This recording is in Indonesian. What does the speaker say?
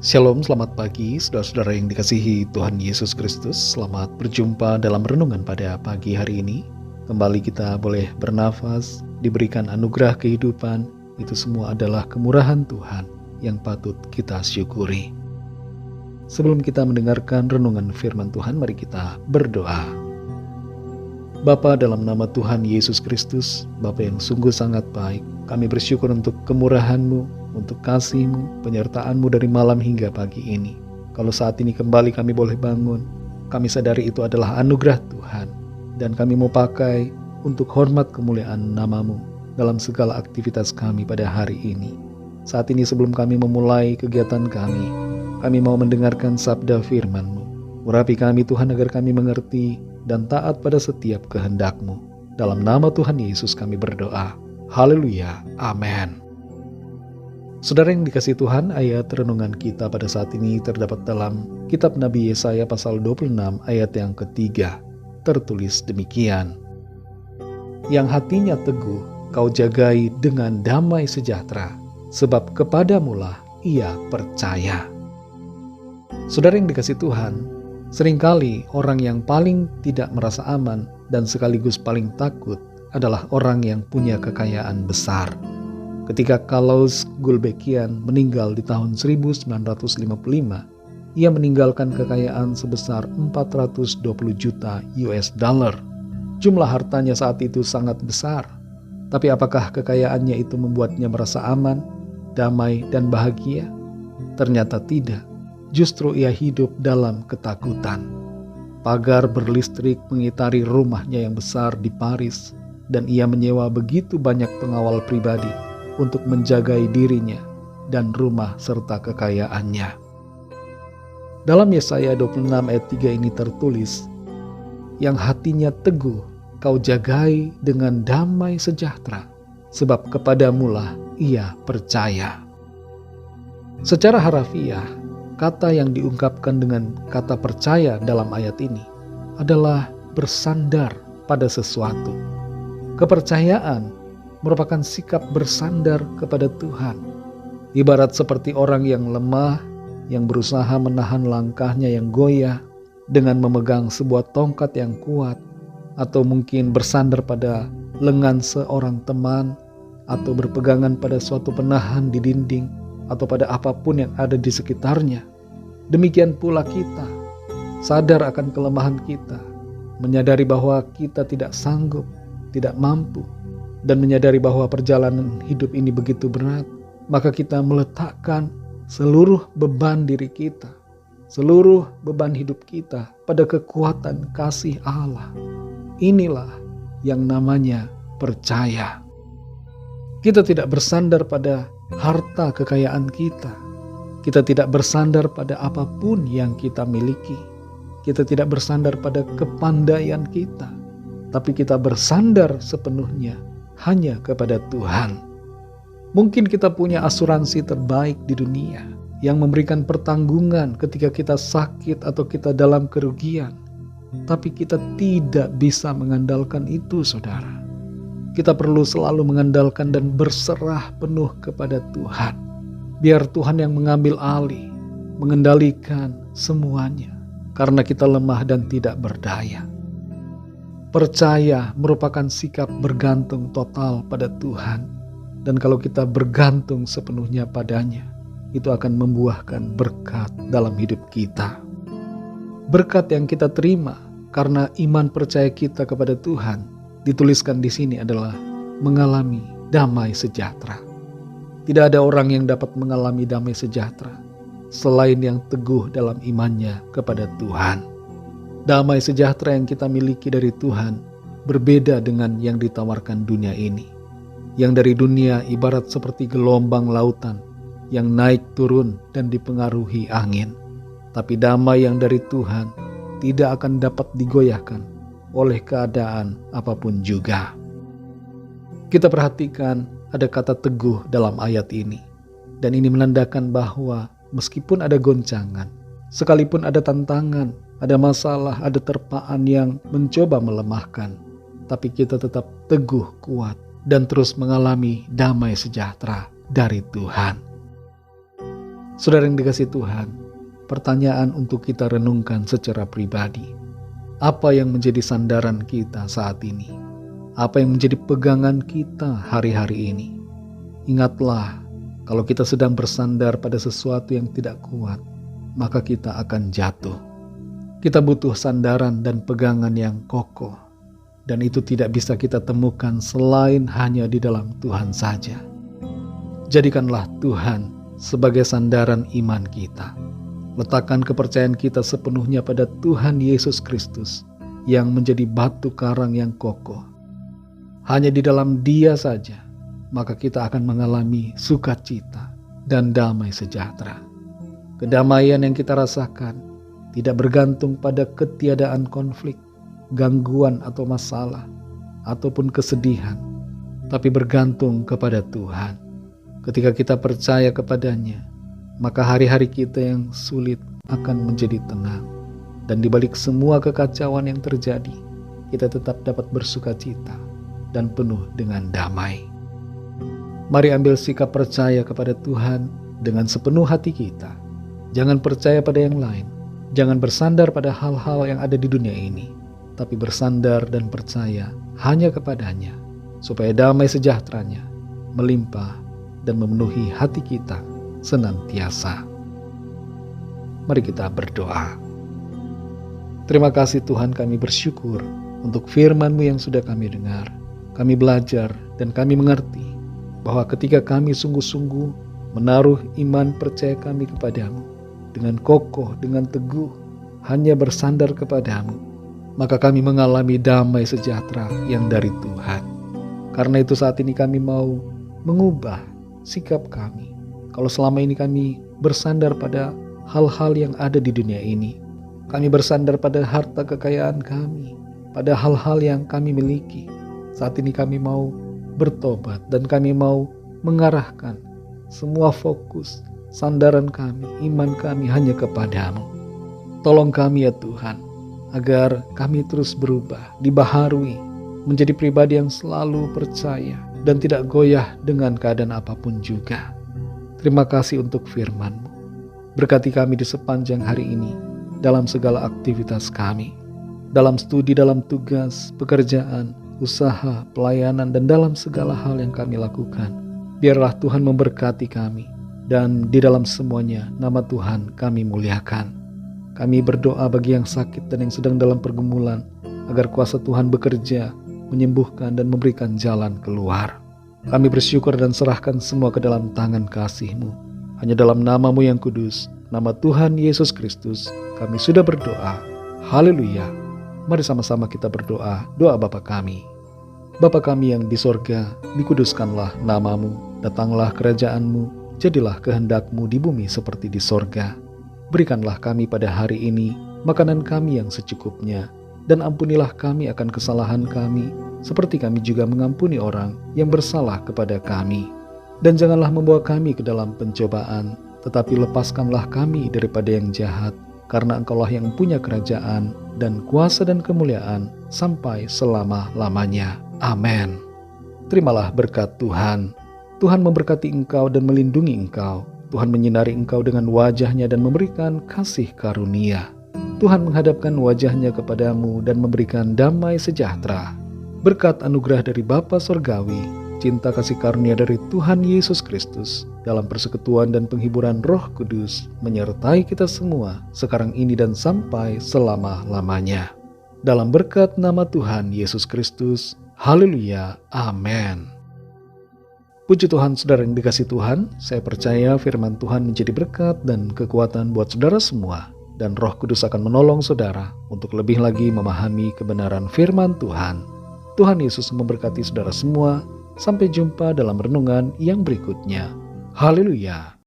Shalom, selamat pagi saudara-saudara yang dikasihi Tuhan Yesus Kristus. Selamat berjumpa dalam renungan pada pagi hari ini. Kembali kita boleh bernafas, diberikan anugerah kehidupan. Itu semua adalah kemurahan Tuhan yang patut kita syukuri. Sebelum kita mendengarkan renungan firman Tuhan, mari kita berdoa. Bapa, dalam nama Tuhan Yesus Kristus, Bapa yang sungguh sangat baik, kami bersyukur untuk kemurahan-Mu, untuk kasih-Mu, penyertaan-Mu dari malam hingga pagi ini. Kalau saat ini kembali kami boleh bangun, kami sadari itu adalah anugerah Tuhan, dan kami mau pakai untuk hormat kemuliaan nama-Mu dalam segala aktivitas kami pada hari ini. Saat ini sebelum kami memulai kegiatan kami mau mendengarkan sabda firman-Mu. Urapi kami Tuhan agar kami mengerti dan taat pada setiap kehendak-Mu. Dalam nama Tuhan Yesus kami berdoa. Haleluya. Amin. Saudara yang dikasihi Tuhan, ayat renungan kita pada saat ini terdapat dalam kitab Nabi Yesaya pasal 26 ayat yang ketiga. Tertulis demikian. Yang hatinya teguh kau jagai dengan damai sejahtera, sebab kepadamulah ia percaya. Saudara yang dikasihi Tuhan, seringkali orang yang paling tidak merasa aman dan sekaligus paling takut adalah orang yang punya kekayaan besar. Ketika Klaus Gulbenkian meninggal di tahun 1955, ia meninggalkan kekayaan sebesar 420 juta US dollar. Jumlah hartanya saat itu sangat besar. Tapi apakah kekayaannya itu membuatnya merasa aman, damai, dan bahagia? Ternyata tidak. Justru ia hidup dalam ketakutan. Pagar berlistrik mengitari rumahnya yang besar di Paris, dan ia menyewa begitu banyak pengawal pribadi untuk menjagai dirinya dan rumah serta kekayaannya. Dalam Yesaya 26 ayat 3 ini tertulis, yang hatinya teguh kau jagai dengan damai sejahtera, sebab kepadamulah ia percaya. Secara harafiah, kata yang diungkapkan dengan kata percaya dalam ayat ini adalah bersandar pada sesuatu. Kepercayaan merupakan sikap bersandar kepada Tuhan. Ibarat seperti orang yang lemah, yang berusaha menahan langkahnya yang goyah dengan memegang sebuah tongkat yang kuat, atau mungkin bersandar pada lengan seorang teman, atau berpegangan pada suatu penahan di dinding, atau pada apapun yang ada di sekitarnya. Demikian pula kita, sadar akan kelemahan kita, menyadari bahwa kita tidak sanggup, tidak mampu, dan menyadari bahwa perjalanan hidup ini begitu berat, maka kita meletakkan seluruh beban diri kita, seluruh beban hidup kita pada kekuatan kasih Allah. Inilah yang namanya percaya. Kita tidak bersandar pada harta kekayaan kita. Kita tidak bersandar pada apapun yang kita miliki. Kita tidak bersandar pada kepandaian kita. Tapi kita bersandar sepenuhnya hanya kepada Tuhan. Mungkin kita punya asuransi terbaik di dunia yang memberikan pertanggungan ketika kita sakit atau kita dalam kerugian. Tapi kita tidak bisa mengandalkan itu, saudara. Kita perlu selalu mengandalkan dan berserah penuh kepada Tuhan. Biar Tuhan yang mengambil alih, mengendalikan semuanya. Karena kita lemah dan tidak berdaya. Percaya merupakan sikap bergantung total pada Tuhan. Dan kalau kita bergantung sepenuhnya padanya, itu akan membuahkan berkat dalam hidup kita. Berkat yang kita terima karena iman percaya kita kepada Tuhan, dituliskan di sini adalah mengalami damai sejahtera. Tidak ada orang yang dapat mengalami damai sejahtera selain yang teguh dalam imannya kepada Tuhan. Damai sejahtera yang kita miliki dari Tuhan berbeda dengan yang ditawarkan dunia ini. Yang dari dunia ibarat seperti gelombang lautan yang naik turun dan dipengaruhi angin. Tapi damai yang dari Tuhan tidak akan dapat digoyahkan oleh keadaan apapun juga. Kita perhatikan ada kata teguh dalam ayat ini. Dan ini menandakan bahwa meskipun ada goncangan, sekalipun ada tantangan, ada masalah, ada terpaan yang mencoba melemahkan, tapi kita tetap teguh, kuat, dan terus mengalami damai sejahtera dari Tuhan. Saudara yang dikasihi Tuhan, pertanyaan untuk kita renungkan secara pribadi. Apa yang menjadi sandaran kita saat ini? Apa yang menjadi pegangan kita hari-hari ini? Ingatlah, kalau kita sedang bersandar pada sesuatu yang tidak kuat, maka kita akan jatuh. Kita butuh sandaran dan pegangan yang kokoh, dan itu tidak bisa kita temukan selain hanya di dalam Tuhan saja. Jadikanlah Tuhan sebagai sandaran iman kita. Letakkan kepercayaan kita sepenuhnya pada Tuhan Yesus Kristus yang menjadi batu karang yang kokoh. Hanya di dalam Dia saja, maka kita akan mengalami sukacita dan damai sejahtera. Kedamaian yang kita rasakan tidak bergantung pada ketiadaan konflik, gangguan atau masalah, ataupun kesedihan, tapi bergantung kepada Tuhan. Ketika kita percaya kepadanya, maka hari-hari kita yang sulit akan menjadi tenang. Dan di balik semua kekacauan yang terjadi, kita tetap dapat bersukacita dan penuh dengan damai. Mari ambil sikap percaya kepada Tuhan dengan sepenuh hati kita. Jangan percaya pada yang lain. Jangan bersandar pada hal-hal yang ada di dunia ini, tapi bersandar dan percaya hanya kepadanya, supaya damai sejahteranya melimpah dan memenuhi hati kita senantiasa. Mari kita berdoa. Terima kasih Tuhan, kami bersyukur untuk firman-Mu yang sudah kami dengar. Kami belajar dan kami mengerti bahwa ketika kami sungguh-sungguh menaruh iman percaya kami kepadamu dengan kokoh, dengan teguh, hanya bersandar kepadamu, maka kami mengalami damai sejahtera yang dari Tuhan. Karena itu saat ini kami mau mengubah sikap kami. Kalau selama ini kami bersandar pada hal-hal yang ada di dunia ini, kami bersandar pada harta kekayaan kami, pada hal-hal yang kami miliki. Saat ini kami mau bertobat dan kami mau mengarahkan semua fokus, sandaran kami, iman kami hanya kepadamu. Tolong kami ya Tuhan, agar kami terus berubah, dibaharui, menjadi pribadi yang selalu percaya dan tidak goyah dengan keadaan apapun juga. Terima kasih untuk firman-Mu. Berkati kami di sepanjang hari ini, dalam segala aktivitas kami, dalam studi, dalam tugas, pekerjaan, usaha, pelayanan, dan dalam segala hal yang kami lakukan. Biarlah Tuhan memberkati kami, dan di dalam semuanya nama Tuhan kami muliakan. Kami berdoa bagi yang sakit dan yang sedang dalam pergumulan, agar kuasa Tuhan bekerja, menyembuhkan dan memberikan jalan keluar. Kami bersyukur dan serahkan semua ke dalam tangan kasih-Mu. Hanya dalam nama-Mu yang kudus, nama Tuhan Yesus Kristus, kami sudah berdoa. Haleluya. Mari sama-sama kita berdoa, doa Bapa kami. Bapa kami yang di sorga, dikuduskanlah nama-Mu, datanglah kerajaan-Mu, jadilah kehendak-Mu di bumi seperti di sorga. Berikanlah kami pada hari ini makanan kami yang secukupnya, dan ampunilah kami akan kesalahan kami, seperti kami juga mengampuni orang yang bersalah kepada kami. Dan janganlah membawa kami ke dalam pencobaan, tetapi lepaskanlah kami daripada yang jahat, karena Engkaulah yang punya kerajaan dan kuasa dan kemuliaan sampai selama-lamanya. Amin. Terimalah berkat Tuhan. Tuhan memberkati engkau dan melindungi engkau. Tuhan menyinari engkau dengan wajah-Nya dan memberikan kasih karunia. Tuhan menghadapkan wajah-Nya kepadamu dan memberikan damai sejahtera. Berkat anugerah dari Bapa Surgawi, cinta kasih karunia dari Tuhan Yesus Kristus, dalam persekutuan dan penghiburan Roh Kudus, menyertai kita semua sekarang ini dan sampai selama-lamanya. Dalam berkat nama Tuhan Yesus Kristus, haleluya, amin. Puji Tuhan, saudara yang dikasihi Tuhan, saya percaya firman Tuhan menjadi berkat dan kekuatan buat saudara semua. Dan Roh Kudus akan menolong saudara untuk lebih lagi memahami kebenaran firman Tuhan. Tuhan Yesus memberkati saudara semua. Sampai jumpa dalam renungan yang berikutnya. Haleluya.